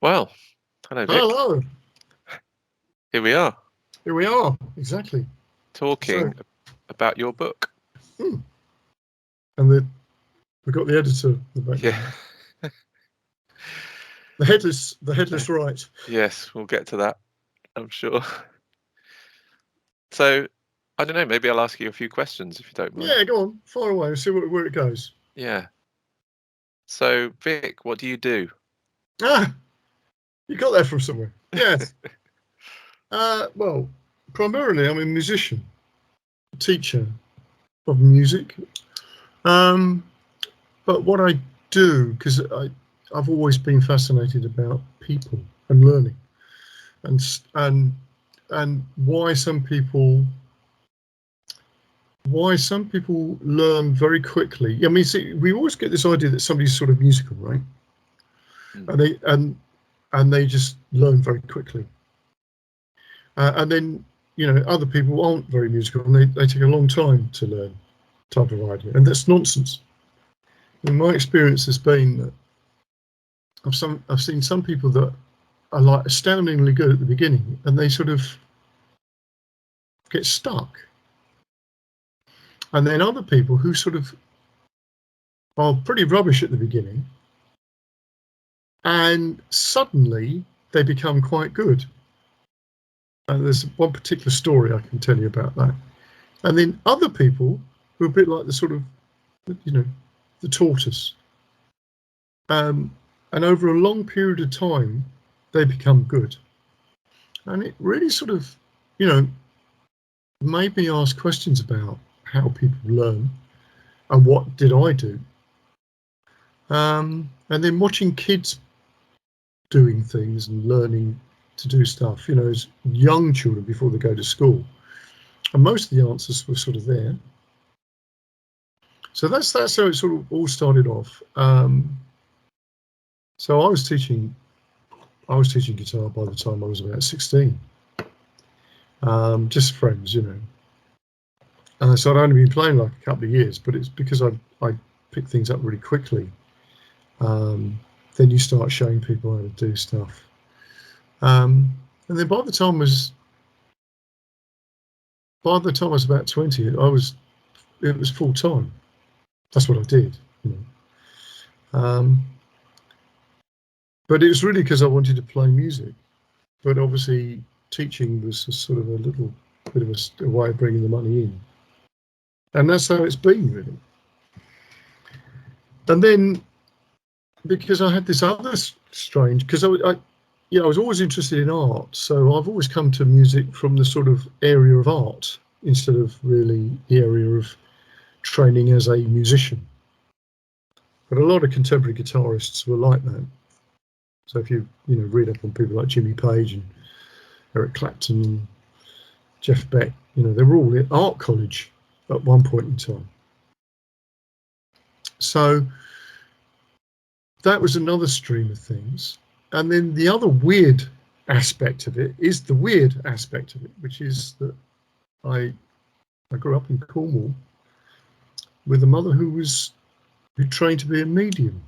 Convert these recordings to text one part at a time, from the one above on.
Well, hello, Vic. Hello. Here we are, Here we are. Exactly. talking about your book. And we've got the editor in the background. Yeah. The headless right. Yes, we'll get to that, I'm sure. So, I don't know, maybe I'll ask you a few questions if you don't mind. Yeah, go on. Fire away and see where it goes. Yeah. So, Vic, what do you do? You got that from somewhere. Yes. Well, primarily I'm a musician, a teacher of music. But what I do, because I've always been fascinated about people and learning, and why some people learn very quickly. I mean, see, we always get this idea that somebody's sort of musical, right? And they just learn very quickly. And then, other people aren't very musical and they take a long time to learn, type of idea. And that's nonsense. And my experience has been that I've seen some people that are like astoundingly good at the beginning and they sort of get stuck. And then other people who sort of are pretty rubbish at the beginning and suddenly they become quite good. And there's one particular story I can tell you about that. And then other people who are a bit like the sort of, the tortoise. And over a long period of time, they become good. And it really sort of, made me ask questions about how people learn and what did I do. And then watching kids doing things and learning to do stuff, as young children before they go to school. And most of the answers were sort of there. So that's how it sort of all started off. So I was teaching guitar by the time I was about 16. Just friends, So I'd only been playing like a couple of years, but it's because I picked things up really quickly. Then you start showing people how to do stuff. And then by the time I was about 20, it was full time. That's what I did. But it was really because I wanted to play music. But obviously, teaching was a sort of a little bit of a way of bringing the money in. And that's how it's been, really. And then, because I had this other strange, because I was always interested in art. So I've always come to music from the sort of area of art instead of really the area of training as a musician. But a lot of contemporary guitarists were like that. So if you read up on people like Jimmy Page and Eric Clapton and Jeff Beck, they were all at art college at one point in time. So that was another stream of things. And then the other weird aspect of it is the weird aspect of it, which is that I grew up in Cornwall with a mother who trained to be a medium.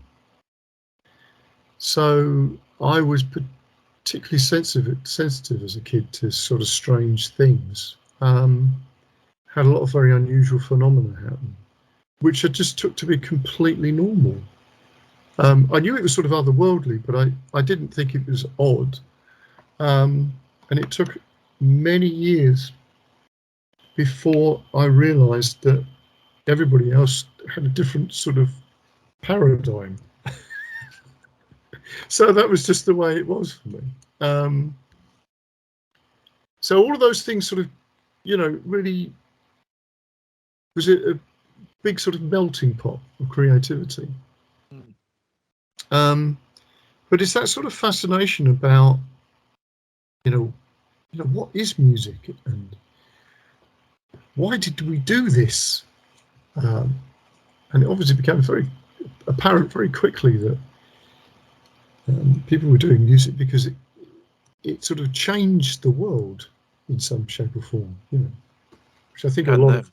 So I was particularly sensitive as a kid to sort of strange things. Had a lot of very unusual phenomena happen, which I just took to be completely normal. I knew it was sort of otherworldly, but I didn't think it was odd. And it took many years before I realised that everybody else had a different sort of paradigm. So that was just the way it was for me. So all of those things sort of, really was a big sort of melting pot of creativity. But it's that sort of fascination about, what is music and why did we do this? And it obviously became very apparent very quickly that people were doing music because it sort of changed the world in some shape or form, which I think a lot of,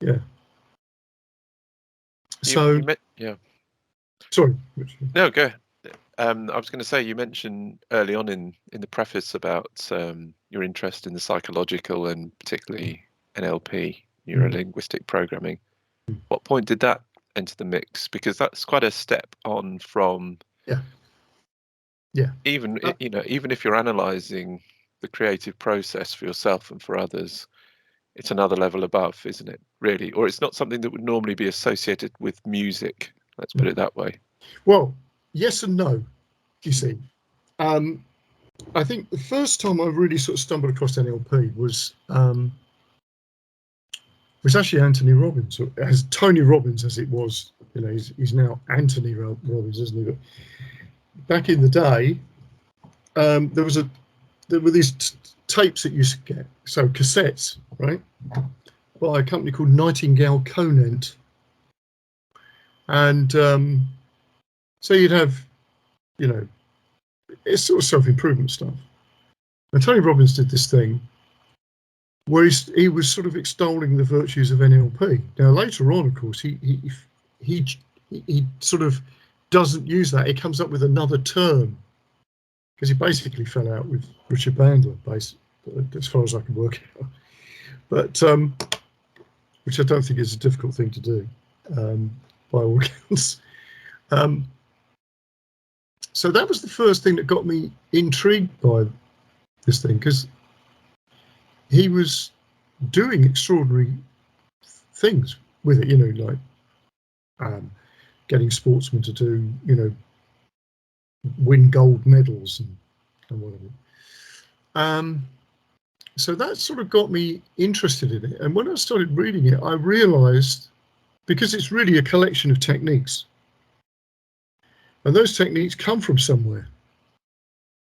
yeah. So, yeah. Sorry. No, go I was going to say, you mentioned early on in the preface about your interest in the psychological and particularly NLP, Neuro Linguistic Programming. What point did that enter the mix? Because that's quite a step on from even even if you're analysing the creative process for yourself and for others, it's another level above, isn't it? Really, or it's not something that would normally be associated with music. Let's put it that way. Well, yes and no. You see, I think the first time I really sort of stumbled across NLP was actually Anthony Robbins, or as Tony Robbins as it was. You know, he's now Anthony Robbins, isn't he? But back in the day, there were these tapes that you used to get, so cassettes, right, by a company called Nightingale Conant, and so you'd have, you know, it's sort of self-improvement stuff. And Tony Robbins did this thing where he was sort of extolling the virtues of NLP. Now later on, of course, he sort of doesn't use that. He comes up with another term because he basically fell out with Richard Bandler, as far as I can work out. But which I don't think is a difficult thing to do, by all accounts. So that was the first thing that got me intrigued by this thing, because he was doing extraordinary things with it, you know, like getting sportsmen to do, you know, win gold medals and whatever. So that sort of got me interested in it. And when I started reading it, I realized, because it's really a collection of techniques, and those techniques come from somewhere.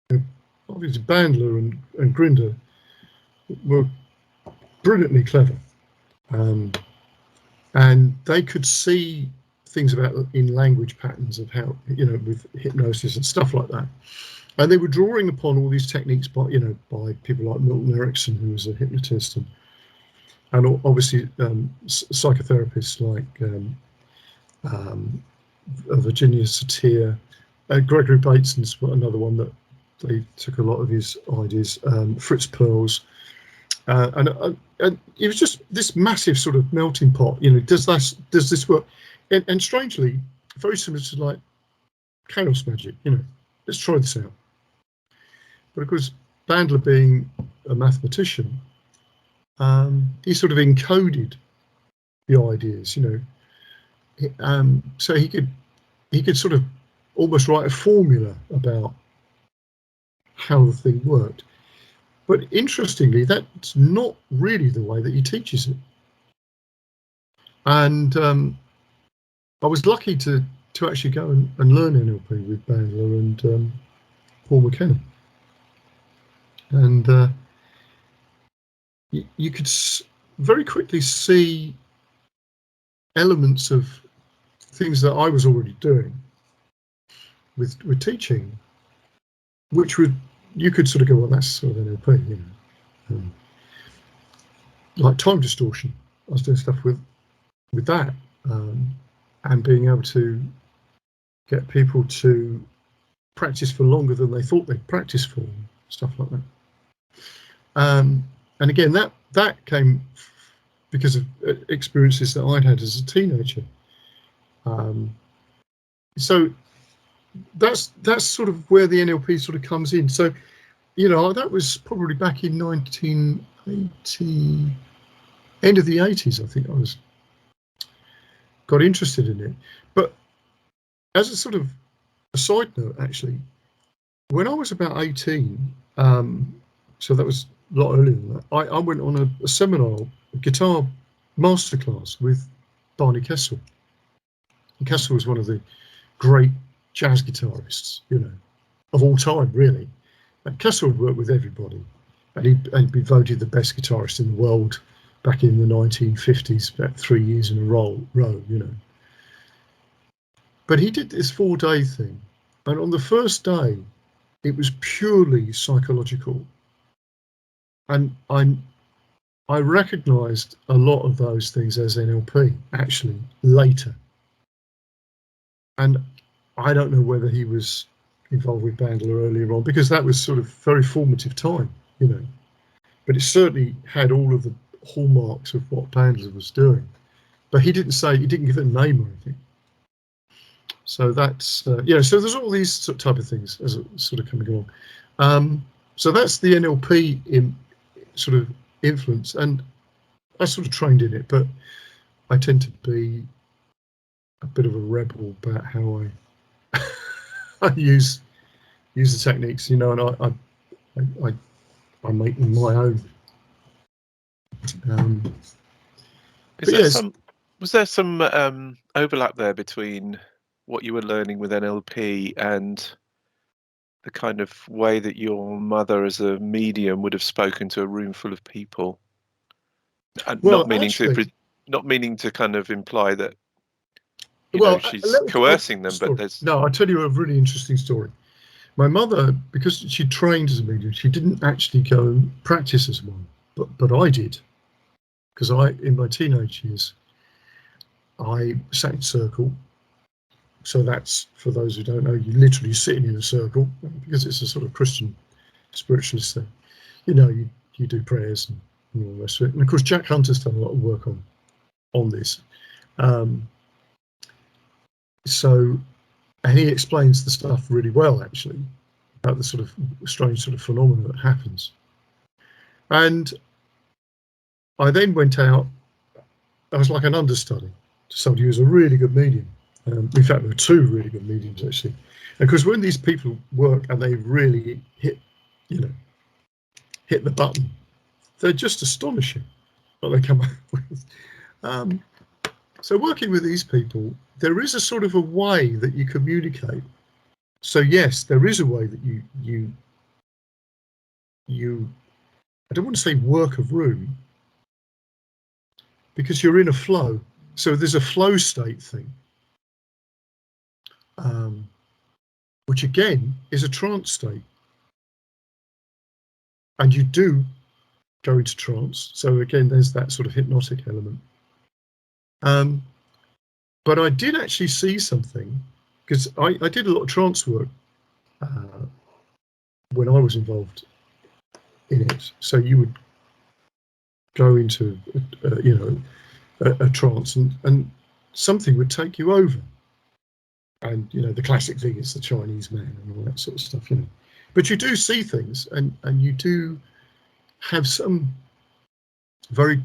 You know, obviously Bandler and Grinder were brilliantly clever, and they could see things about in language patterns of how, you know, with hypnosis and stuff like that. And they were drawing upon all these techniques by people like Milton Erickson, who was a hypnotist, and obviously psychotherapists like Virginia Satir, Gregory Bateson's another one that they took a lot of his ideas. Fritz Perls, and it was just this massive sort of melting pot. You know, does this work? And strangely, very similar to like chaos magic. You know, let's try this out. But of course, Bandler being a mathematician, he sort of encoded the ideas. You know, so he could sort of almost write a formula about how the thing worked. But interestingly, that's not really the way that he teaches it. And I was lucky to actually go and learn NLP with Bandler and Paul McKenna. And you could very quickly see elements of things that I was already doing with teaching, which you could sort of go, well, that's sort of NLP, you know, like time distortion. I was doing stuff with that, and being able to get people to practice for longer than they thought they'd practice for, stuff like that. And again, that came because of experiences that I'd had as a teenager. So that's sort of where the NLP sort of comes in. So, you know, that was probably back in 1980, end of the 80s, I think I got interested in it. But as a sort of a side note, actually, when I was about 18, so that was a lot earlier than that, I went on a seminar, a guitar masterclass with Barney Kessel. And Kessel was one of the great jazz guitarists, you know, of all time, really. And Kessel would work with everybody, and he'd be voted the best guitarist in the world back in the 1950s, about 3 years in a row, you know. But he did this 4-day thing, and on the first day, it was purely psychological. And I recognised a lot of those things as NLP, actually, later. And I don't know whether he was involved with Bandler earlier on, because that was sort of very formative time, you know. But it certainly had all of the hallmarks of what Bandler was doing. But he didn't give it a name or anything. So that's so there's all these type of things as sort of coming along. So that's the NLP sort of influence, and I sort of trained in it, but I tend to be a bit of a rebel about how I use the techniques, you know, and I make them my own. Was there some overlap there between what you were learning with NLP and the kind of way that your mother as a medium would have spoken to a room full of people? And well, not meaning to kind of imply that she's coercing them, but there's... No, I'll tell you a really interesting story. My mother, because she trained as a medium, she didn't actually go and practice as one, but I did, because in my teenage years, I sat in circle. So that's, for those who don't know, you literally sitting in a circle, because it's a sort of Christian spiritualist thing. You know, you do prayers and all the rest of it. And of course, Jack Hunter's done a lot of work on this. And he explains the stuff really well, actually, about the sort of strange sort of phenomena that happens. And I then went out. I was like an understudy to somebody who was a really good medium. In fact, there were two really good mediums, actually. Because when these people work and they really hit the button, they're just astonishing what they come up with. So working with these people, there is a sort of a way that you communicate. So yes, there is a way that you I don't want to say work a room, because you're in a flow. So there's a flow state thing, which again is a trance state. And you do go into trance. So again, there's that sort of hypnotic element. But I did actually see something, because I did a lot of trance work when I was involved in it. So you would go into a trance, and something would take you over. And the classic thing is the Chinese man and all that sort of stuff. But you do see things, and you do have some very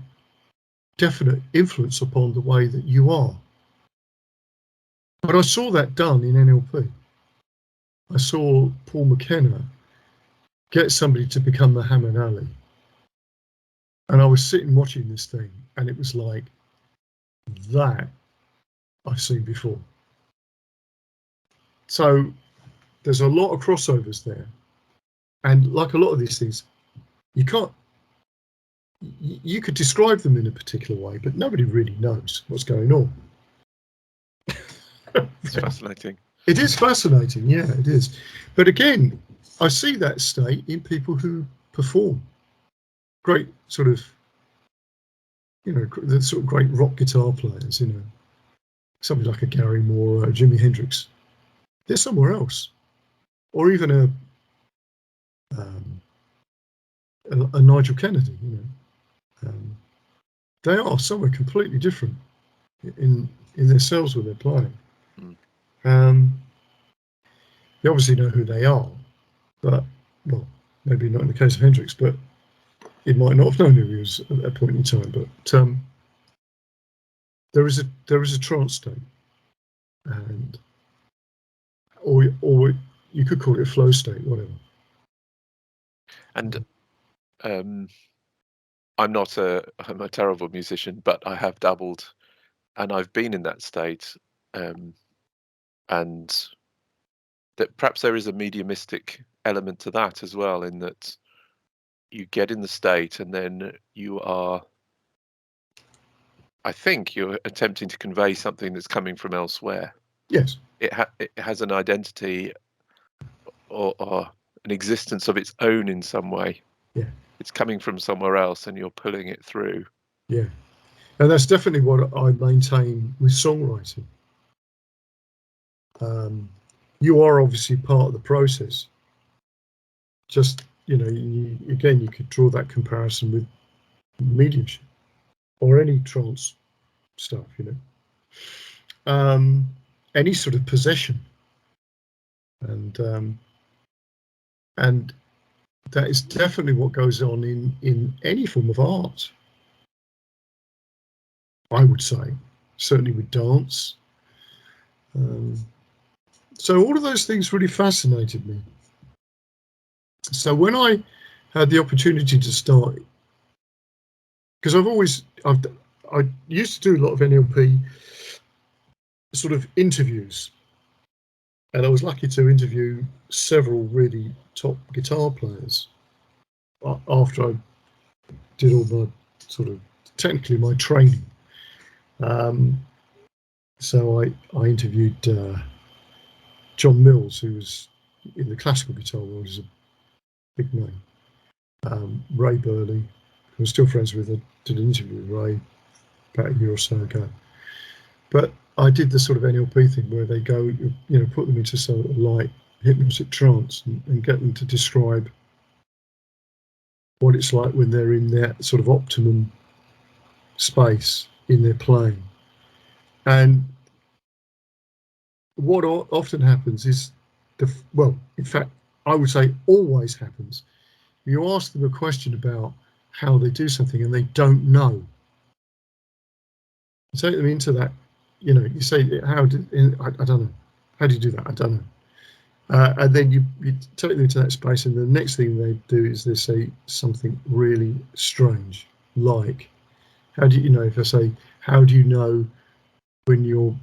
definite influence upon the way that you are. But I saw that done in NLP. I saw Paul McKenna get somebody to become Muhammad Ali. And I was sitting watching this thing, and it was like, that I've seen before. So there's a lot of crossovers there. And like a lot of these things, you could describe them in a particular way, but nobody really knows what's going on. It's fascinating. It is fascinating, yeah, it is. But again, I see that state in people who perform. Great sort of, the sort of great rock guitar players, somebody like a Gary Moore or a Jimi Hendrix. They're somewhere else. Or even a Nigel Kennedy, they are somewhere completely different in themselves when they're playing. You obviously know who they are, but, well, maybe not in the case of Hendrix, but he might not have known who he was at that point in time. But there is a trance state, and or you could call it a flow state, whatever. And I'm a terrible musician, but I have dabbled, and I've been in that state, and that perhaps there is a mediumistic element to that as well, in that you get in the state and then I think you're attempting to convey something that's coming from elsewhere. Yes. It has an identity or an existence of its own in some way. Yeah. It's coming from somewhere else and you're pulling it through. Yeah. And that's definitely what I maintain with songwriting. you are obviously part of the process. Just, you could draw that comparison with mediumship or any trance stuff, any sort of possession, and that is definitely what goes on in any form of art, I would say, certainly with dance. So all of those things really fascinated me. So when I had the opportunity to start, because I used to do a lot of NLP sort of interviews, and I was lucky to interview several really top guitar players after I did all my sort of technically my training. So I interviewed John Mills, who was in the classical guitar world, is a big name. Ray Burley, who I'm still friends with. I did an interview with Ray about a year or so ago. But I did the sort of NLP thing where they go, put them into sort of light hypnotic trance and get them to describe what it's like when they're in that sort of optimum space in their playing. And what often happens is, in fact, I would say always happens. You ask them a question about how they do something and they don't know. You take them into that, you say, I don't know. How do you do that? I don't know. And then you take them into that space, and the next thing they do is they say something really strange, like, how do you if I say, how do you know when you're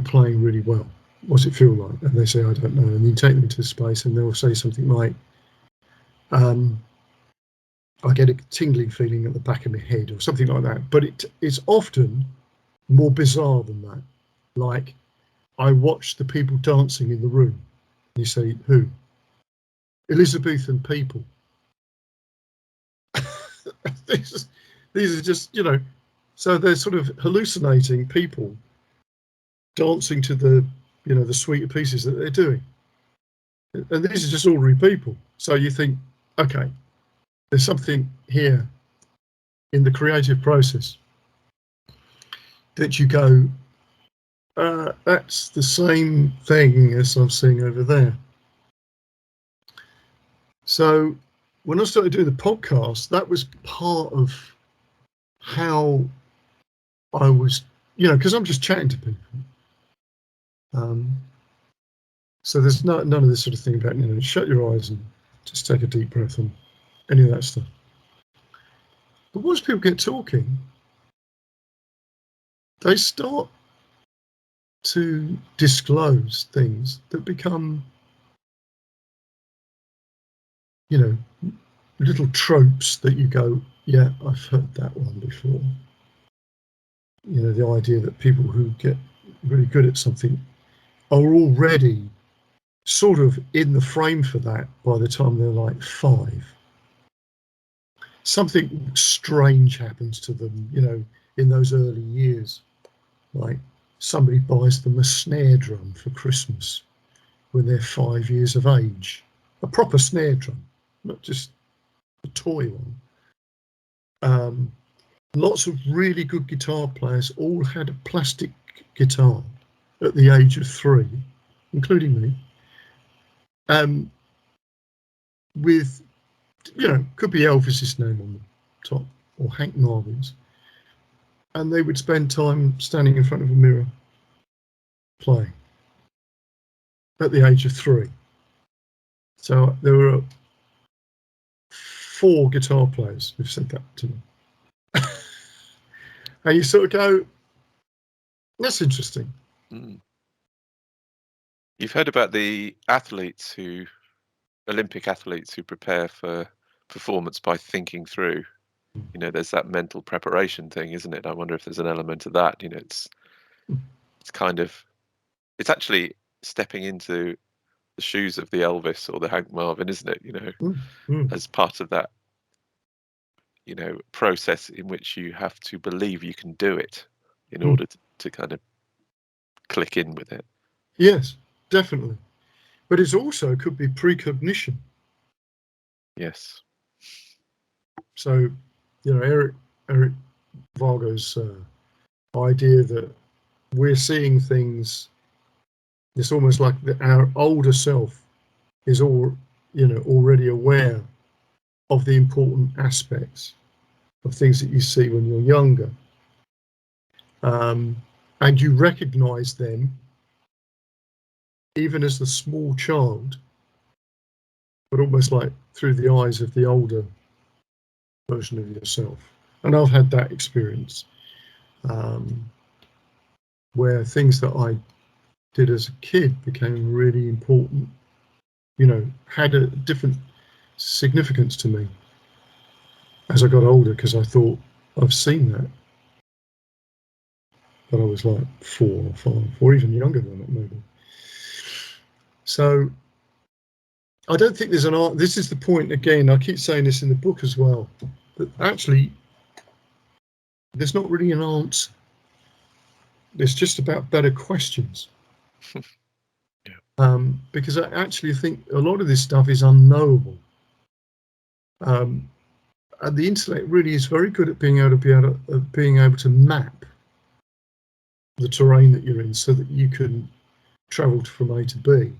playing really well? What's it feel like? And they say, I don't know. And then you take them into the space, and they'll say something like, I get a tingling feeling at the back of my head, or something like that. But it's often more bizarre than that. Like, I watch the people dancing in the room. You say, who? Elizabethan people. these are just, so they're sort of hallucinating people dancing to the, the suite of pieces that they're doing. And these are just ordinary people. So you think, okay, there's something here in the creative process that you go, that's the same thing as I'm seeing over there. So when I started doing the podcast, that was part of how I was, because I'm just chatting to people. So there's none of this sort of thing about, shut your eyes and just take a deep breath and any of that stuff. But once people get talking, they start to disclose things that become, little tropes that you go, yeah, I've heard that one before. The idea that people who get really good at something are already sort of in the frame for that by the time they're like 5. Something strange happens to them, in those early years. Like somebody buys them a snare drum for Christmas when they're 5 years of age. A proper snare drum, not just a toy one. Lots of really good guitar players all had a plastic guitar at the age of 3, including me. With, could be Elvis's name on the top or Hank Marvin's. And they would spend time standing in front of a mirror playing at the age of 3. So there were 4 guitar players who've said that to me. And you sort of go, that's interesting. You've heard about the Olympic athletes who prepare for performance by thinking through. There's that mental preparation thing, isn't it? I wonder if there's an element of that. It's actually stepping into the shoes of the Elvis or the Hank Marvin, isn't it? As part of that, process in which you have to believe you can do it in order to kind of click in with it. Yes, definitely. But it also could be precognition. Yes. So, Eric Vargo's idea that we're seeing things. It's almost like our older self is already aware of the important aspects of things that you see when you're younger, and you recognise them even as the small child, but almost like through the eyes of the older version of yourself. And I've had that experience where things that I did as a kid became really important, had a different significance to me as I got older, because I thought, I've seen that. But I was like 4 or 5, or even younger than that, maybe. So I don't think there's an art. This is the point again. I keep saying this in the book as well, that actually there's not really an answer. It's just about better questions. Yeah. Because I actually think a lot of this stuff is unknowable. And the intellect really is very good at being able to map the terrain that you're in, so that you can travel from A to B.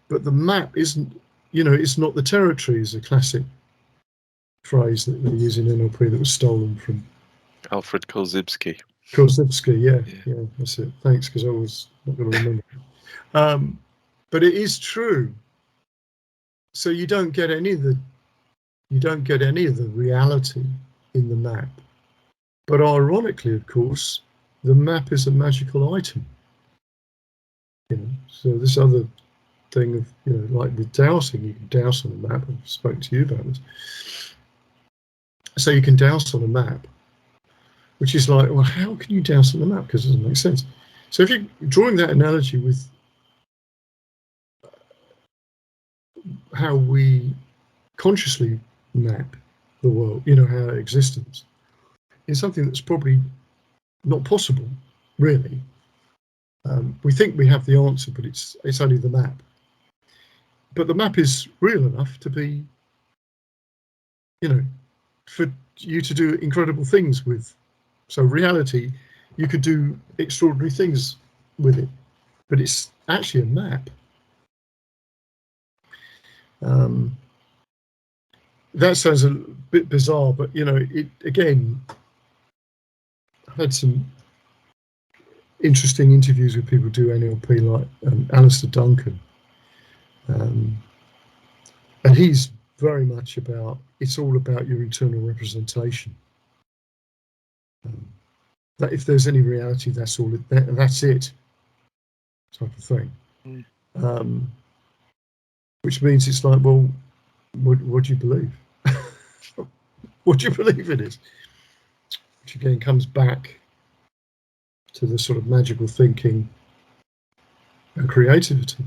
But the map isn't, it's not the territory, is a classic phrase that they use in NLP that was stolen from Alfred Korzybski. Yeah, that's it. Thanks, because I was not going to remember. But it is true. So you don't get any of the reality in the map. But ironically, of course, the map is a magical item. So this other thing of, like with dowsing, you can douse on a map. I've spoken to you about this. So you can douse on a map, which is like, well, how can you douse on a map? Because it doesn't make sense. So if you're drawing that analogy with how we consciously map the world, our existence, is something that's probably not possible, really. We think we have the answer, but it's only the map. But the map is real enough to be, for you to do incredible things with. So reality, you could do extraordinary things with it, but it's actually a map. That sounds a bit bizarre, but it again. I've had some interesting interviews with people who do NLP, like Alistair Duncan, and he's very much about, it's all about your internal representation. That if there's any reality, that's all. That's it, type of thing. Which means it's like, well, what do you believe? What do you believe it is? Which again comes back to the sort of magical thinking and creativity.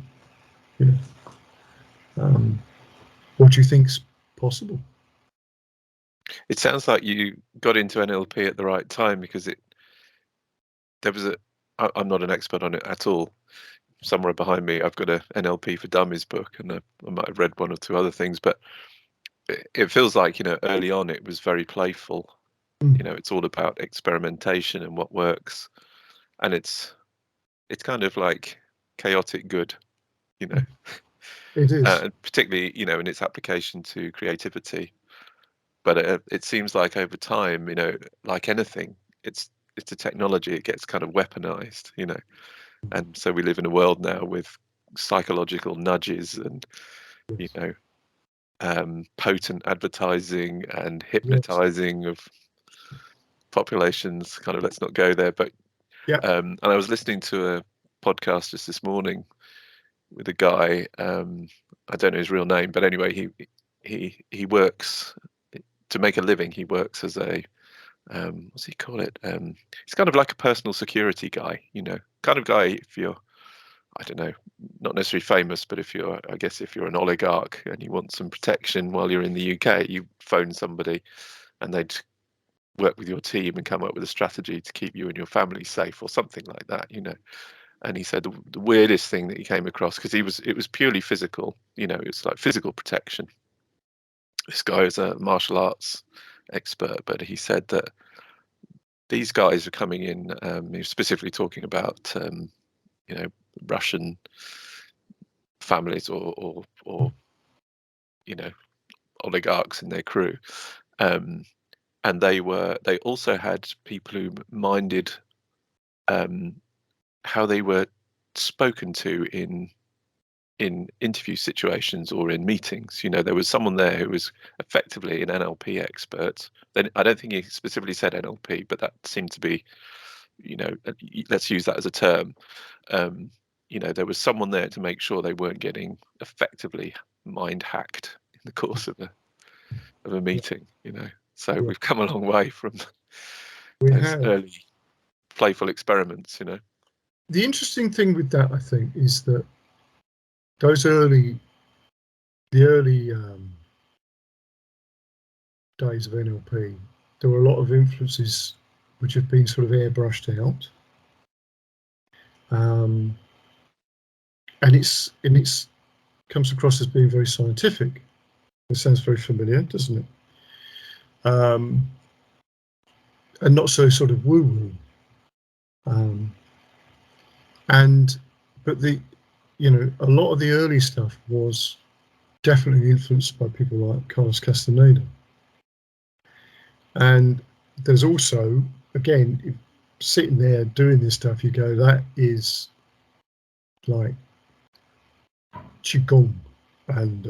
What do you think's possible? It sounds like you got into NLP at the right time, because I'm not an expert on it at all. Somewhere behind me, I've got a NLP for Dummies book, and I might have read one or two other things, but it feels like, early on it was very playful. It's all about experimentation and what works, and it's kind of like chaotic good, It is. particularly, in its application to creativity. But it seems like over time, like anything, it's a technology. It gets kind of weaponized, and so we live in a world now with psychological nudges and, Yes. potent advertising and Yes. hypnotizing of populations. Kind of, let's not go there. But Yeah. and I was listening to a podcast just this morning with a guy. I don't know his real name, but anyway, he works to make a living. He works as a what's he call it? He's kind of like a personal security guy, kind of guy. If you're, I don't know, not necessarily famous, but I guess if you're an oligarch and you want some protection while you're in the UK, you phone somebody and they'd work with your team and come up with a strategy to keep you and your family safe, or something like that, And he said the weirdest thing that he came across, because it was purely physical, it's like physical protection. This guy is a martial arts expert, but he said that these guys are coming in. He was specifically talking about Russian families or oligarchs in their crew, and they also had people who minded how they were spoken to in interview situations or in meetings. There was someone there who was effectively an NLP expert. Then I don't think he specifically said NLP, but that seemed to be, let's use that as a term. There was someone there to make sure they weren't getting effectively mind hacked in the course of a meeting. So Yeah. we've come a long way from We those have. early playful experiments. The interesting thing with that, I think, is that those early days of NLP, there were a lot of influences which have been sort of airbrushed out, and it's comes across as being very scientific. It sounds very familiar, doesn't it? And not so sort of woo-woo. But a lot of the early stuff was definitely influenced by people like Carlos Castaneda. And there's also, again, sitting there doing this stuff, you go, that is like Qigong. And,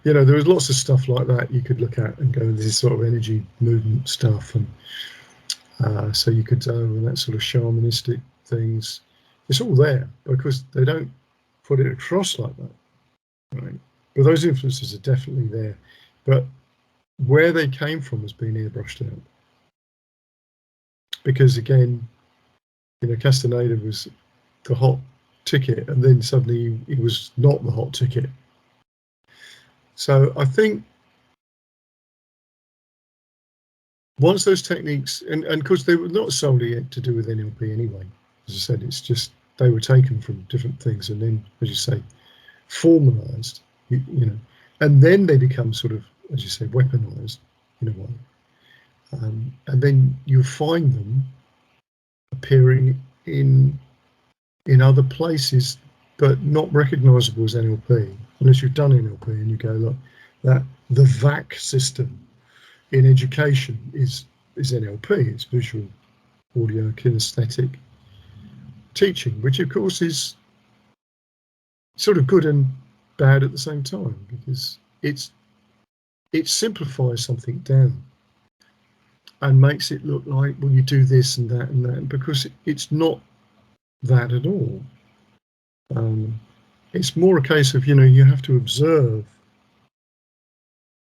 there was lots of stuff like that you could look at and go, this is sort of energy movement stuff. And so you could, that sort of shamanistic things, it's all there because they don't put it across like that, right? But those influences are definitely there. But where they came from has been airbrushed out. Because again, Castaneda was the hot ticket, and then suddenly he was not the hot ticket. So I think once those techniques, and of course they were not solely to do with NLP anyway. As I said, it's just they were taken from different things, and then, as you say, formalized. And then they become sort of, as you say, weaponized in a way. And then you find them appearing in other places, but not recognizable as NLP, unless you've done NLP and you go, look, that the VAC system in education is NLP, it's visual, audio, kinesthetic teaching, which of course is sort of good and bad at the same time, because it simplifies something down and makes it look like, well, you do this and that and that, because it's not that at all. It's more a case of, you have to observe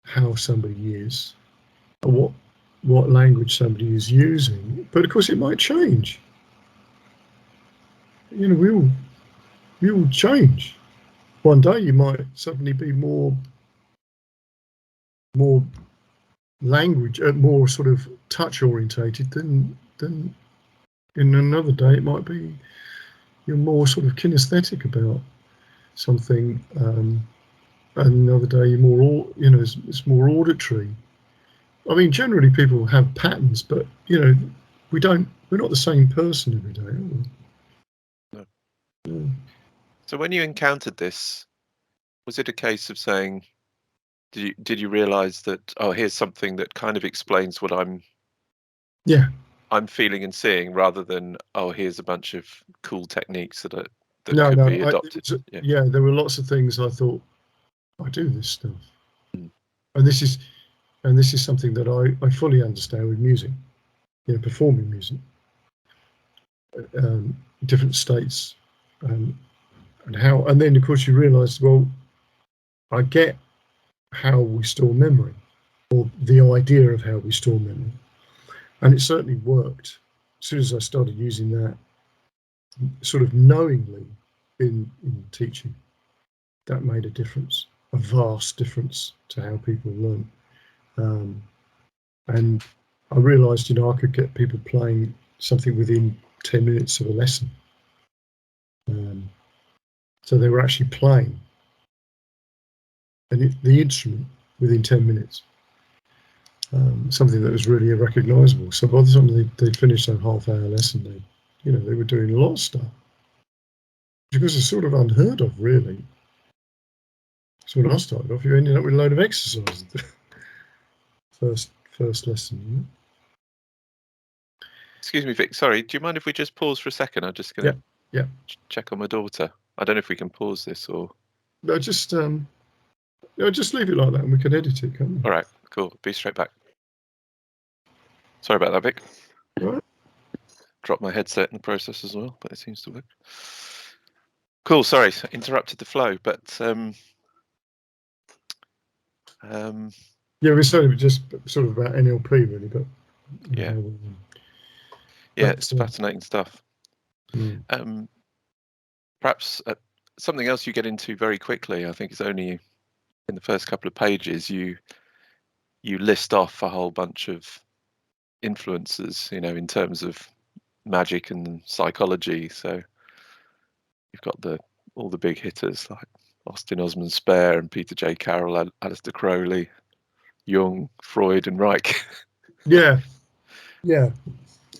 how somebody is, or what language somebody is using, but of course it might change. We all change. One day you might suddenly be more language, more sort of touch orientated than in another day it might be you're more sort of kinesthetic about something, and another day you're more, it's more auditory. I mean, generally people have patterns, but we're not the same person every day, are we? No. Yeah. So when you encountered this, was it a case of saying, did you realize that, oh, here's something that kind of explains what I'm feeling and seeing, rather than, oh, here's a bunch of cool techniques that could be adopted? There were lots of things I thought, I do this stuff. Mm. And this is something that I fully understand with music, performing music, different states, and then of course you realise, well, I get how we store memory, or the idea of how we store memory, and it certainly worked. As soon as I started using that sort of knowingly in teaching, that made a difference, a vast difference to how people learn. And I realised, I could get people playing something within 10 minutes of a lesson. So they were actually playing the instrument within 10 minutes. Something that was really irrecognisable. So by the time they finished that half-hour lesson, they were doing a lot of stuff, because it's sort of unheard of, really. So when I started off, you ended up with a load of exercises. first lesson. Excuse me, Vic. Sorry, do you mind if we just pause for a second? I'm just going to check on my daughter. I don't know if we can pause this or. No, just leave it like that, and we can edit it, can't we? All right, cool. Be straight back. Sorry about that, Vic. All right. Dropped my headset in the process as well, but it seems to work. Cool. Sorry, interrupted the flow, but yeah, we started just sort of about NLP, really, but yeah, it's fascinating stuff. Perhaps something else you get into very quickly. I think it's only in the first couple of pages you list off a whole bunch of influences, in terms of magic and psychology. So you've got all the big hitters like Austin Osman Spare and Peter J. Carroll, Aleister Crowley, Jung, Freud, and Reich. Yeah.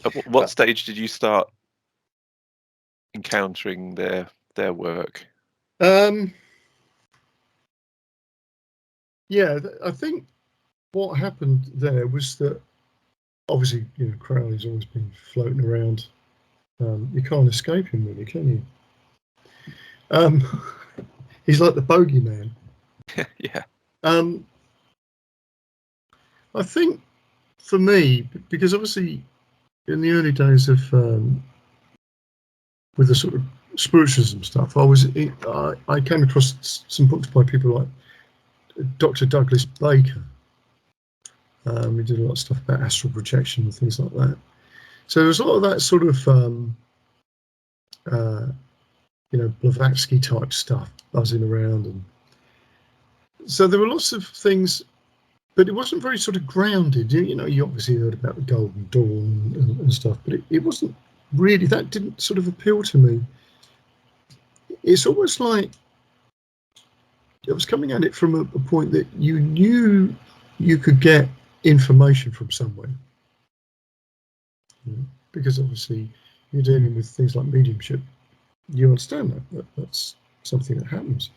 At what stage did you start encountering their work? Yeah, I think what happened there was that, obviously, Crowley's always been floating around. You can't escape him, really, can you? He's like the bogeyman. Yeah. I think for me, because obviously in the early days of with the sort of spiritualism stuff, I came across some books by people like Dr. Douglas Baker. He did a lot of stuff about astral projection and things like that. So there was a lot of that sort of Blavatsky type stuff buzzing around, and so there were lots of things, but it wasn't very sort of grounded. You obviously heard about the Golden Dawn and stuff, but it wasn't really, that didn't sort of appeal to me. It's almost like I was coming at it from a point that you knew you could get information from somewhere, because obviously you're dealing with things like mediumship. You understand that's something that happens,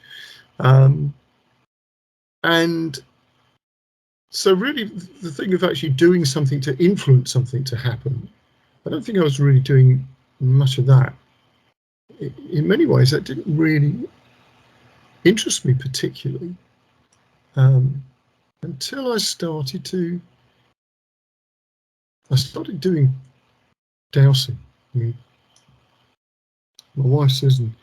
and so really the thing of actually doing something to influence something to happen, I don't think I was really doing much of that. In many ways, that didn't really interest me particularly until I started doing dowsing. I mean, my wife Susan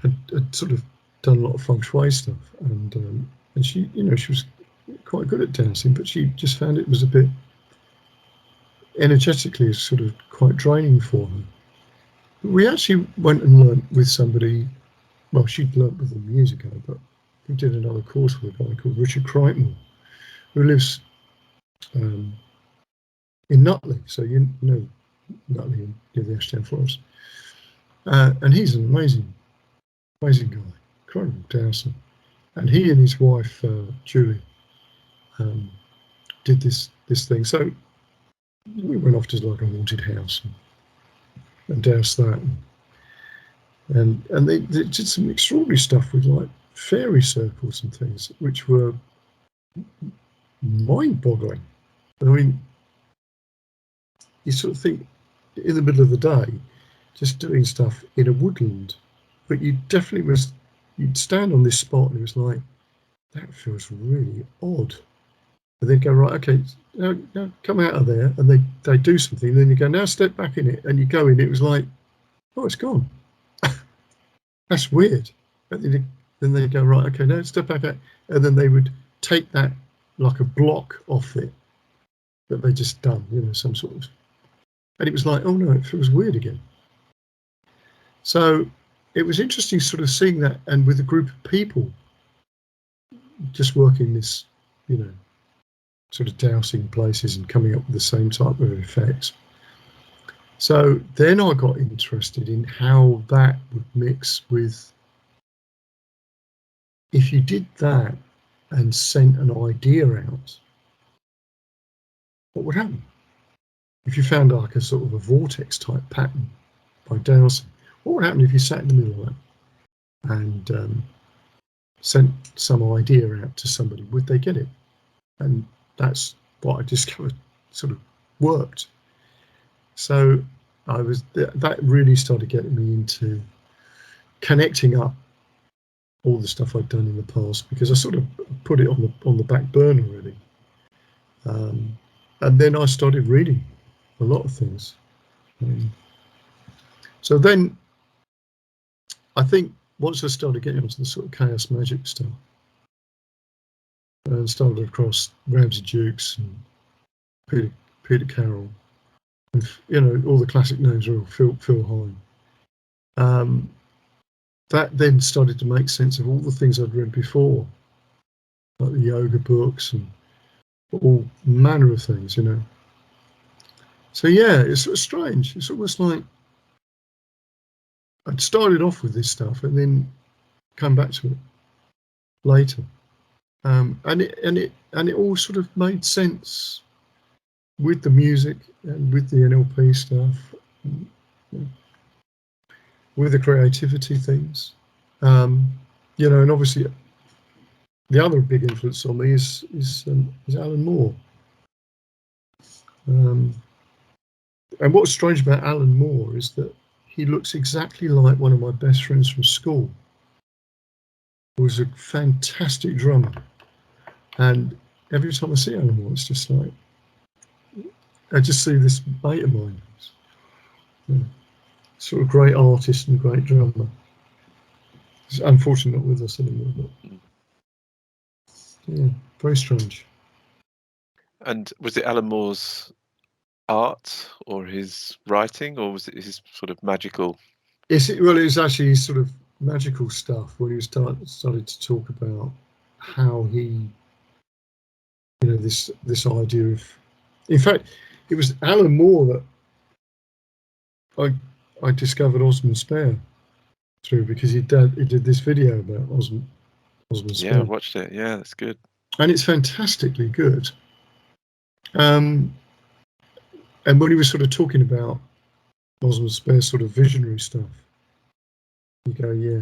had sort of done a lot of feng shui stuff, and she was quite good at dowsing, but she just found it was a bit energetically sort of quite draining for her. We actually went and learnt with somebody. Well, she'd learnt with them years ago, but we did another course with a guy called Richard Crichman, who lives in Nutley. So you know Nutley, near the Ashdown Forest, and he's an amazing guy, incredible dowser. And he and his wife Julie did this thing. So we went off to like a haunted house and doused that, and they did some extraordinary stuff with like fairy circles and things, which were mind-boggling. I mean, you sort of think in the middle of the day, just doing stuff in a woodland, but you definitely you'd stand on this spot and it was like, that feels really odd. And they'd go, right, okay, now come out of there, and they do something, and then you go, now step back in it, and you go in, it was like, oh, it's gone. That's weird. But then they'd go, right, okay, now step back out, and then they would take that like a block off it that they just done, some sort of, and it was like, oh no, it feels weird again. So it was interesting sort of seeing that, and with a group of people just working this, sort of dowsing places and coming up with the same type of effects. So then I got interested in how that would mix with if you did that and sent an idea out, what would happen? If you found like a sort of a vortex type pattern by dowsing, what would happen if you sat in the middle of that and sent some idea out to somebody? Would they get it? And that's what I discovered sort of worked. So that really started getting me into connecting up all the stuff I'd done in the past, because I sort of put it on the back burner really. And then I started reading a lot of things. So then I think once I started getting onto the sort of chaos magic stuff, and stumbled across Ramsey Jukes and Peter Carroll, and all the classic names are all Phil Hine. That then started to make sense of all the things I'd read before, like the yoga books and all manner of things, So yeah, it's sort of strange. It's almost like I'd started off with this stuff and then come back to it later, and it all sort of made sense with the music and with the NLP stuff, with the creativity things, and obviously the other big influence on me is Alan Moore. And what's strange about Alan Moore is that he looks exactly like one of my best friends from school, who was a fantastic drummer. And every time I see Alan Moore, it's just like, I just see this mate of mine, sort of great artist and great drummer. He's unfortunately not with us anymore, but yeah, very strange. And was it Alan Moore's art or his writing, or was it his sort of magical? Well, it was actually his sort of magical stuff when he was started to talk about how he, this idea of. In fact, it was Alan Moore that I discovered Osmond Spare through, because he did this video about Osmond Spare. Yeah, I watched it. Yeah, that's good. And it's fantastically good. And when he was sort of talking about Osmond Spare's sort of visionary stuff, you go, yeah,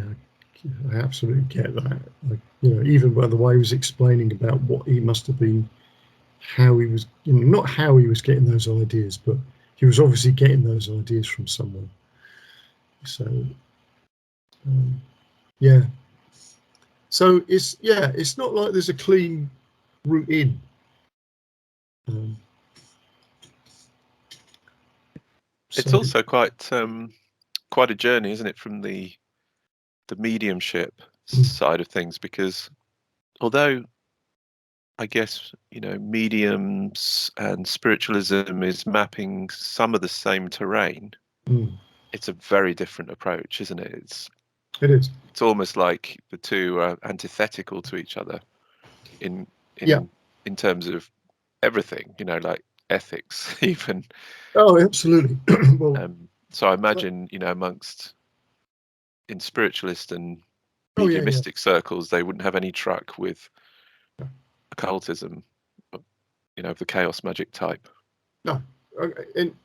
I absolutely get that. Like, even by the way he was explaining about what he must have been, how he was, not how he was getting those ideas, but he was obviously getting those ideas from somewhere. So, yeah. So it's not like there's a clean route in. It's also quite a journey, isn't it, from the mediumship side of things? Because although I guess mediums and spiritualism is mapping some of the same terrain, it's a very different approach, isn't it? It is. It's almost like the two are antithetical to each other in terms of everything, like ethics even. Oh, absolutely. Well, so I imagine amongst in spiritualist and mediumistic circles, they wouldn't have any truck with occultism, of the chaos magic type. No, and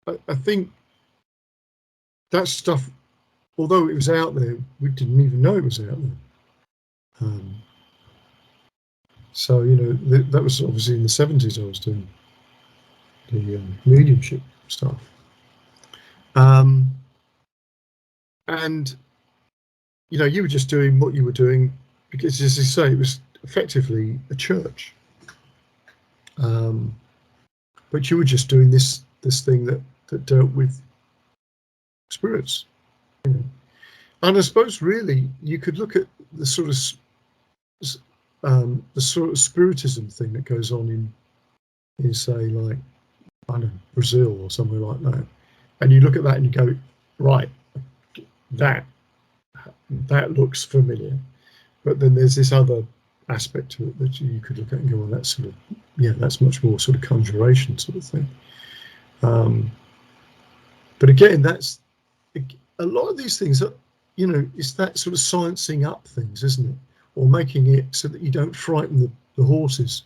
I think that stuff, although it was out there, we didn't even know it was out there. So that was obviously in the 70s. I was doing the mediumship stuff, and you were just doing what you were doing because, as you say, it was effectively a church. But you were just doing this thing that dealt with spirits. And I suppose really you could look at the sort of spiritism thing that goes on in say, like, I don't know, Brazil or somewhere like that, and you look at that and you go, right, that looks familiar, but then there's this other aspect to it that you could look at and go, well, that's sort of, that's much more sort of conjuration sort of thing. But again, that's a lot of these things that you know, it's that sort of sciencing up things, isn't it? Or making it so that you don't frighten the horses.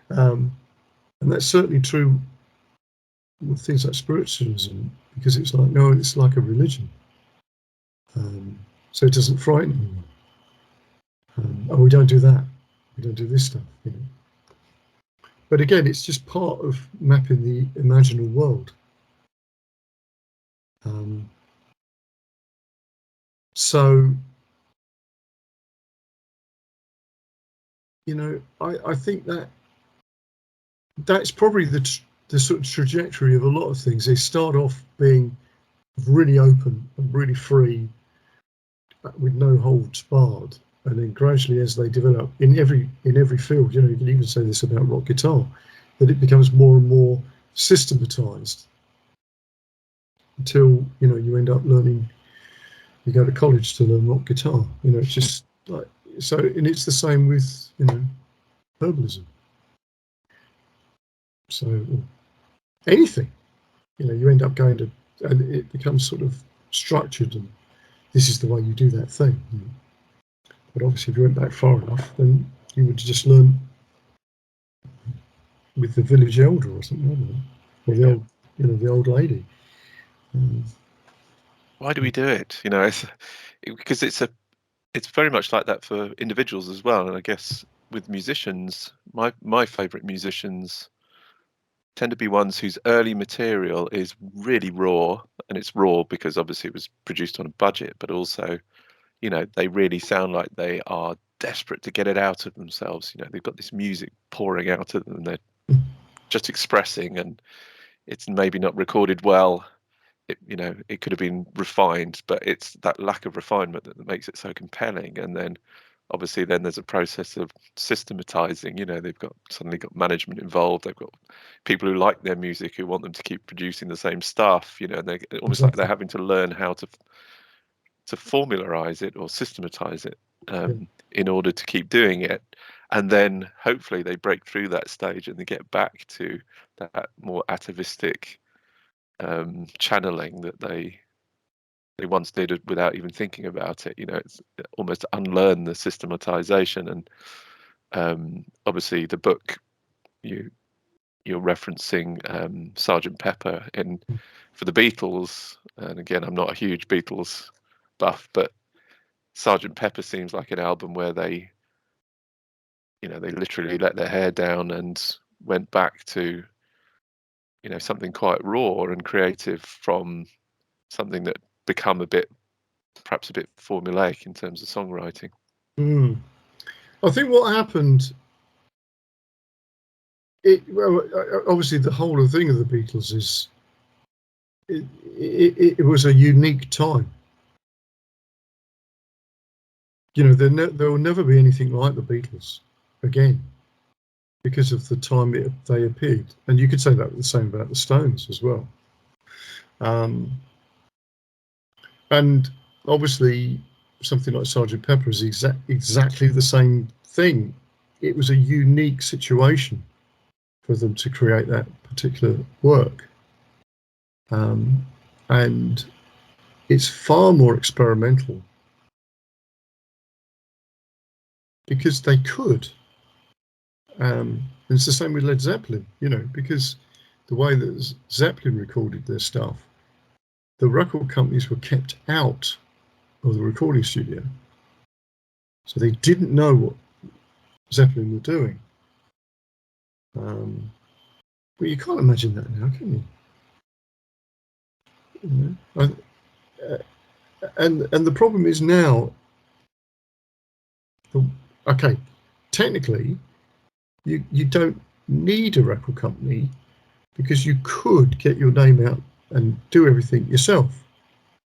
And that's certainly true with things like spiritualism, because it's like, no, it's like a religion. So it doesn't frighten anyone. Oh, we don't do that. We don't do this stuff, you know. But again, it's just part of mapping the imaginal world. So, you know, I think that's probably the sort of trajectory of a lot of things. They start off being really open and really free, with no holds barred, and then gradually, as they develop in every field, you know, you can even say this about rock guitar, that it becomes more and more systematized until, you know, you end up learning. You go to college to learn rock guitar. You know, it's just like so, and it's the same with, you know, herbalism. So anything, you know, you end up going to, and it becomes sort of structured, and this is the way you do that thing. You know. But obviously, if you went back far enough, then you would just learn with the village elder or something, I don't know, or the old, you know, the old lady. Why do we do it? You know, because it's very much like that for individuals as well. And I guess with musicians, my favorite musicians tend to be ones whose early material is really raw, and it's raw because obviously it was produced on a budget, but also, you know, they really sound like they are desperate to get it out of themselves. You know, they've got this music pouring out of them, and they're just expressing, and it's maybe not recorded well. You know, it could have been refined, but it's that lack of refinement that makes it so compelling. And then obviously then there's a process of systematizing. You know, they've got suddenly got management involved, they've got people who like their music who want them to keep producing the same stuff, you know, and they almost like they're having to learn how to formularize it or systematize it, in order to keep doing it. And then hopefully they break through that stage and they get back to that more atavistic channeling that they once did without even thinking about it. You know, it's almost unlearn the systematization. And obviously the book you're referencing, Sergeant Pepper in for the Beatles, and again, I'm not a huge Beatles buff, but Sergeant Pepper seems like an album where they, you know, they literally let their hair down and went back to, you know, something quite raw and creative from something that become perhaps a bit formulaic in terms of songwriting. I think what happened, well, obviously the whole of the thing of the Beatles is it was a unique time. You know, there will never be anything like the Beatles again because of the time they appeared. And you could say that the same about the Stones as well. And obviously something like Sergeant Pepper is exactly the same thing. It was a unique situation for them to create that particular work. And it's far more experimental because they could. And it's the same with Led Zeppelin, you know, because the way that Zeppelin recorded their stuff, the record companies were kept out of the recording studio. So they didn't know what Zeppelin were doing. But you can't imagine that now, can you? And the problem is now, okay, technically, you don't need a record company because you could get your name out and do everything yourself.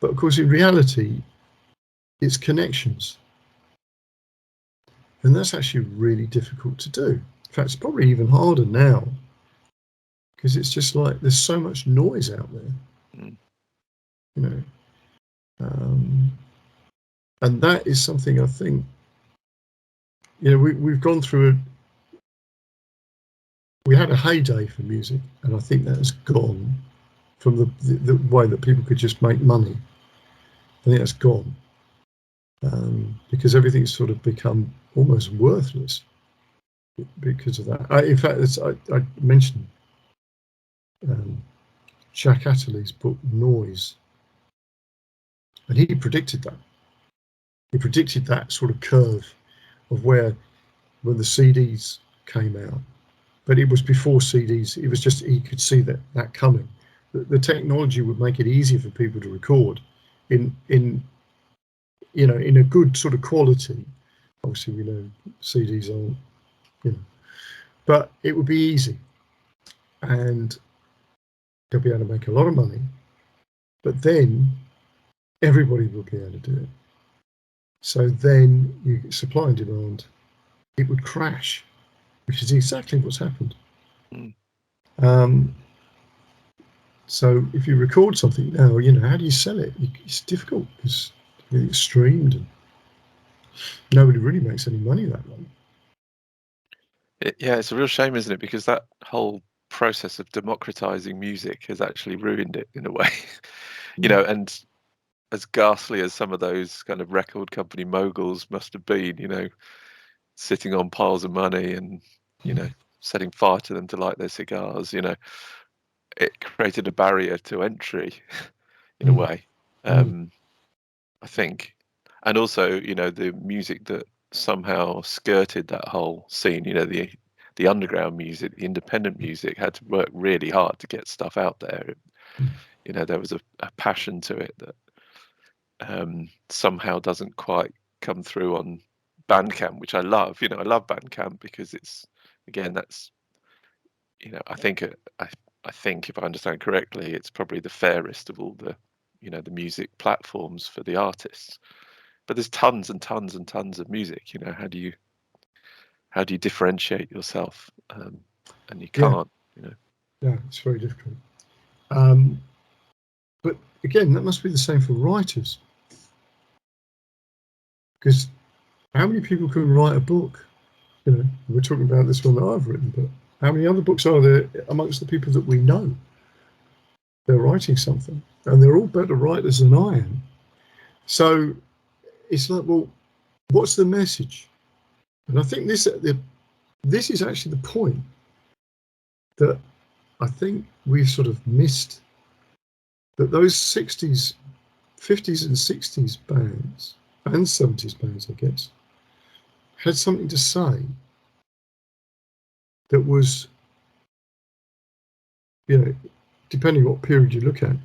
But of course, in reality, it's connections. And that's actually really difficult to do. In fact, it's probably even harder now because it's just like there's so much noise out there, you know. And that is something I think, you know, we've gone through we had a heyday for music, and I think that has gone from the way that people could just make money. I think that's gone, because everything's sort of become almost worthless because of that. In fact, I mentioned Jack Atterley's book Noise, and he predicted that. He predicted that sort of curve of when the CDs came out, but it was before CDs. It was just, he could see that coming. The technology would make it easier for people to record in a good sort of quality. Obviously, we know CDs aren't, but it would be easy, and they'll be able to make a lot of money. But then everybody will be able to do it. So then you get supply and demand. It would crash, which is exactly what's happened. So if you record something now, how do you sell it? It's difficult because it's streamed and nobody really makes any money that way. Yeah, it's a real shame, isn't it? Because that whole process of democratizing music has actually ruined it in a way. And as ghastly as some of those kind of record company moguls must have been, sitting on piles of money and, setting fire to them to light their cigars, it created a barrier to entry in a way, I think. And also, the music that somehow skirted that whole scene, the underground music, the independent music, had to work really hard to get stuff out there. There was a passion to it that somehow doesn't quite come through on Bandcamp, which I love. I love Bandcamp because it's, again, that's, I think if I understand correctly, it's probably the fairest of all the, the music platforms for the artists. But there's tons and tons and tons of music. How do you differentiate yourself? And you can't. Yeah, it's very difficult. But again, that must be the same for writers, because how many people can write a book? We're talking about this one that I've written, but how many other books are there amongst the people that we know? They're writing something, and they're all better writers than I am. So it's like, well, what's the message? And I think this is actually the point that I think we've sort of missed, that those 60s, 50s and 60s bands, and 70s bands, I guess, had something to say that was, depending what period you look at,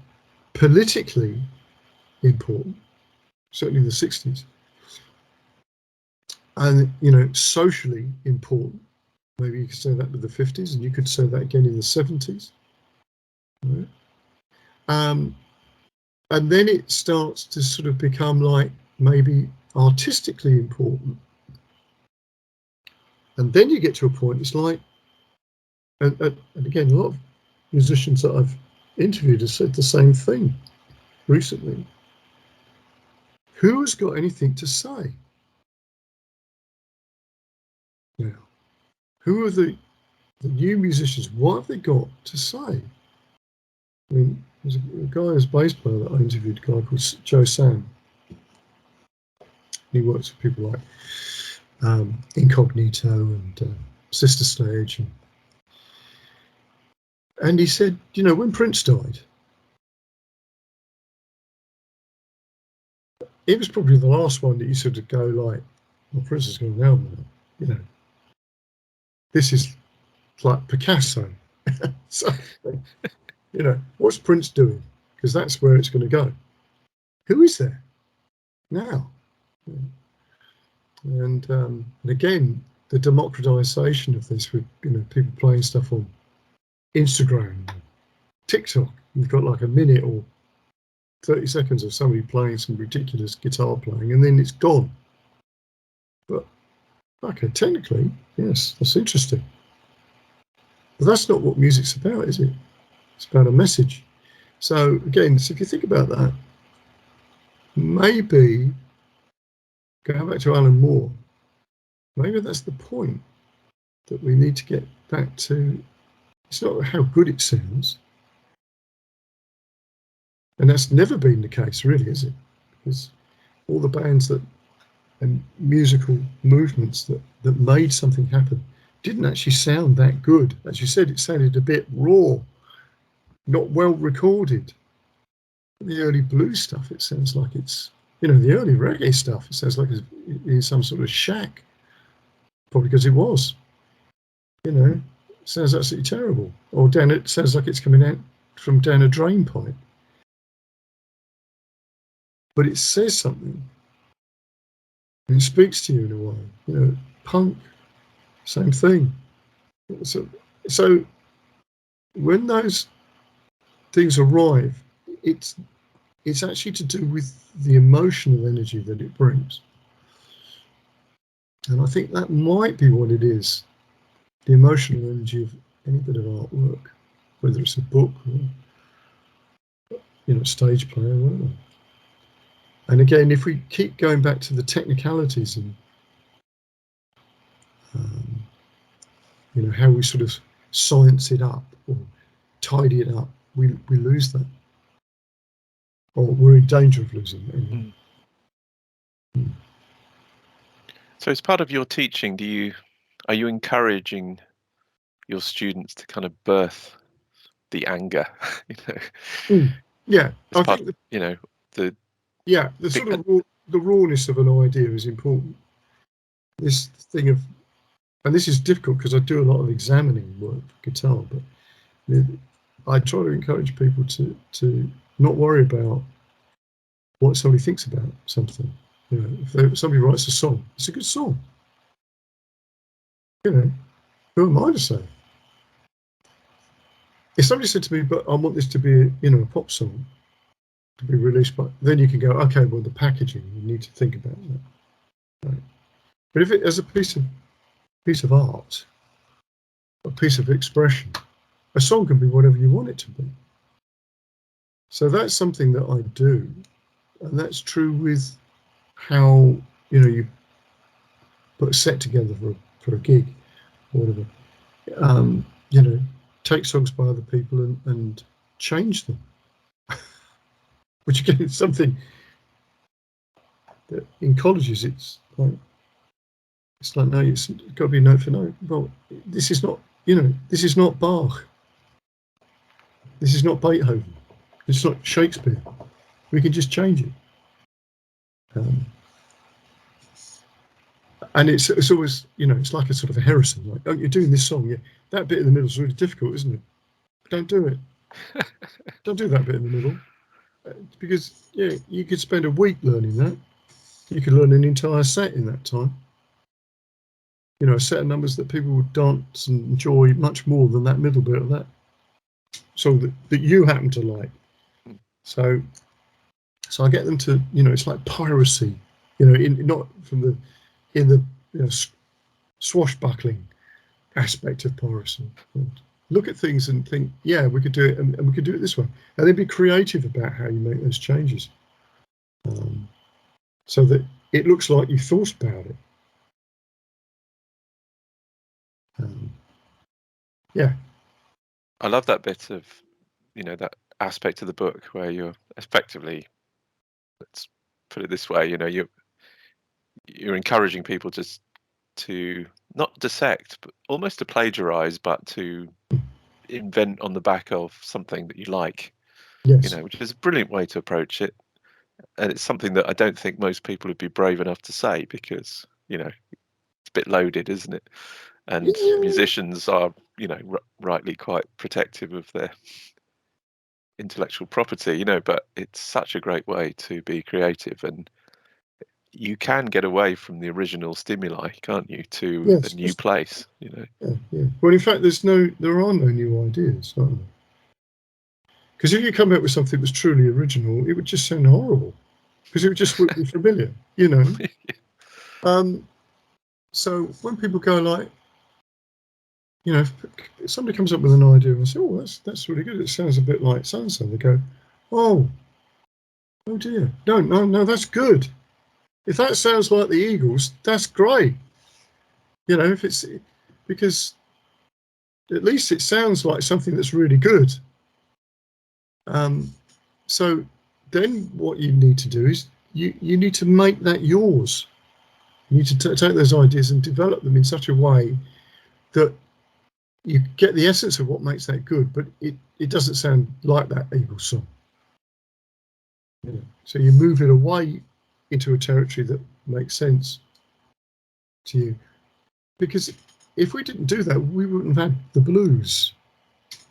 politically important, certainly the 60s, and, socially important. Maybe you could say that with the 50s, and you could say that again in the 70s. Right? And then it starts to sort of become like maybe artistically important. And then you get to a point, it's like, and again, a lot of musicians that I've interviewed have said the same thing recently. Who has got anything to say? Now, who are the new musicians? What have they got to say? I mean, there's a guy who's a bass player that I interviewed, a guy called Joe Sam. He works with people like Incognito and Sister Stage. And he said, when Prince died, it was probably the last one that you sort of go like, well, Prince has got an album now. This is like Picasso. So, what's Prince doing? Because that's where it's going to go. Who is there now? And again, the democratization of this with people playing stuff on Instagram, TikTok. You've got like a minute or 30 seconds of somebody playing some ridiculous guitar playing, and then it's gone. But okay, technically, yes, that's interesting. But that's not what music's about, is it? It's about a message. So again, if you think about that, maybe going back to Alan Moore, maybe that's the point, that we need to get back to. It's not how good it sounds, and that's never been the case, really, is it? because all the bands and musical movements that made something happen didn't actually sound that good. As you said, it sounded a bit raw, not well recorded. The early blues stuff, it sounds like it's, the early reggae stuff, it sounds like it's in some sort of shack, probably because it was. It sounds absolutely terrible. Or it sounds like it's coming out from down a drain pipe. But it says something. And it speaks to you in a way. Punk, same thing. So when those things arrive, it's actually to do with the emotional energy that it brings. And I think that might be what it is, the emotional energy of any bit of artwork, whether it's a book or stage play or whatever. And again, if we keep going back to the technicalities and how we sort of science it up or tidy it up, we lose that, or we're in danger of losing it. Anyway. So as part of your teaching, are you encouraging your students to kind of birth the anger? Yeah, I think the sort of the rawness of an idea is important. This thing of, and this is difficult because I do a lot of examining work for guitar, but I try to encourage people to not worry about what somebody thinks about something. If somebody writes a song, it's a good song. Who am I to say? If somebody said to me, "But I want this to be, a pop song to be released," then you can go, "Okay, well, the packaging, you need to think about that." Right? But if it as a piece of art, a piece of expression, a song can be whatever you want it to be. So that's something that I do, and that's true with how you put a set together for a gig or whatever. Take songs by other people and change them, which again is something that in colleges it's like no, it's got to be note for note. Well, this is not Bach, this is not Beethoven, it's not Shakespeare. We can just change it. And it's always, it's like a sort of a heresy. Like, oh, you're doing this song, yeah, that bit in the middle is really difficult, isn't it? Don't do it. Don't do that bit in the middle. Because, you could spend a week learning that. You could learn an entire set in that time. A set of numbers that people would dance and enjoy much more than that middle bit of that song that you happen to like. So I get them to, it's like piracy, not from in the swashbuckling aspect of piracy. Look at things and think, yeah, we could do it, and we could do it this way, and then be creative about how you make those changes, so that it looks like you thought about it. I love that bit of that aspect of the book where you're effectively, let's put it this way, you're encouraging people to not dissect, but almost to plagiarize, but to invent on the back of something that you like. Yes. Which is a brilliant way to approach it, and it's something that I don't think most people would be brave enough to say, because it's a bit loaded, isn't it? And musicians are rightly quite protective of their intellectual property, but it's such a great way to be creative, and you can get away from the original stimuli, can't you, to a new place, Yeah. Well, in fact, there are no new ideas, are there? Because if you come up with something that was truly original, it would just sound horrible, because it would just be familiar, So when people go like, if somebody comes up with an idea and say, "Oh, that's really good. It sounds a bit like so and so," they go, "Oh dear, no, that's good. If that sounds like the Eagles, that's great. If it's because at least it sounds like something that's really good." So then what you need to do is you need to make that yours. You need to take those ideas and develop them in such a way that you get the essence of what makes that good, but it doesn't sound like that evil song. You know? So you move it away into a territory that makes sense to you. Because if we didn't do that, we wouldn't have had the blues.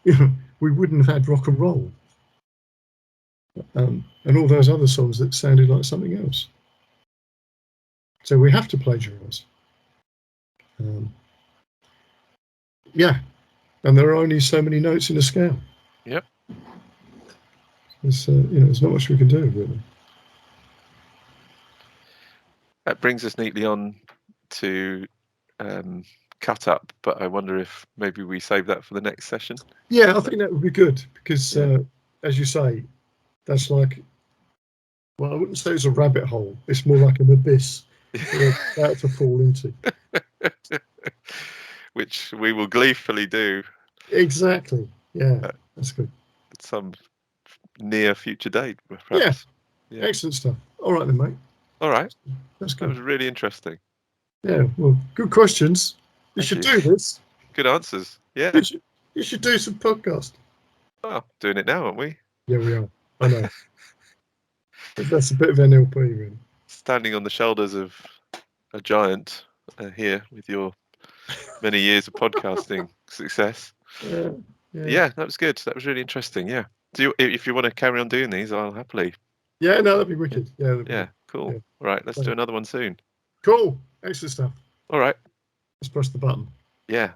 You know, we wouldn't have had rock and roll. And all those other songs that sounded like something else. So we have to plagiarize. Yeah, and there are only so many notes in a scale. Yep. There's not much we can do, really. That brings us neatly on to cut up, but I wonder if maybe we save that for the next session. Yeah, I think that would be good because, as you say, that's like, well, I wouldn't say it's a rabbit hole. It's more like an abyss we're about to fall into. Which we will gleefully do. Exactly. Yeah, that's good. At some near future date, perhaps. Yeah. Excellent stuff. All right then, mate. All right. That's good. That was really interesting. Yeah, well, good questions. You should do this. Good answers. Yeah. You should do some podcast. Oh, doing it now, aren't we? Yeah, we are. I know. That's a bit of NLP, really. Standing on the shoulders of a giant here with your many years of podcasting success. Yeah, that was good. That was really interesting. Yeah. If you want to carry on doing these, I'll happily. Yeah, no, that'd be wicked. Yeah, cool. Yeah. All right, let's do another one soon. Cool. Excellent stuff. All right. Let's press the button. Yeah.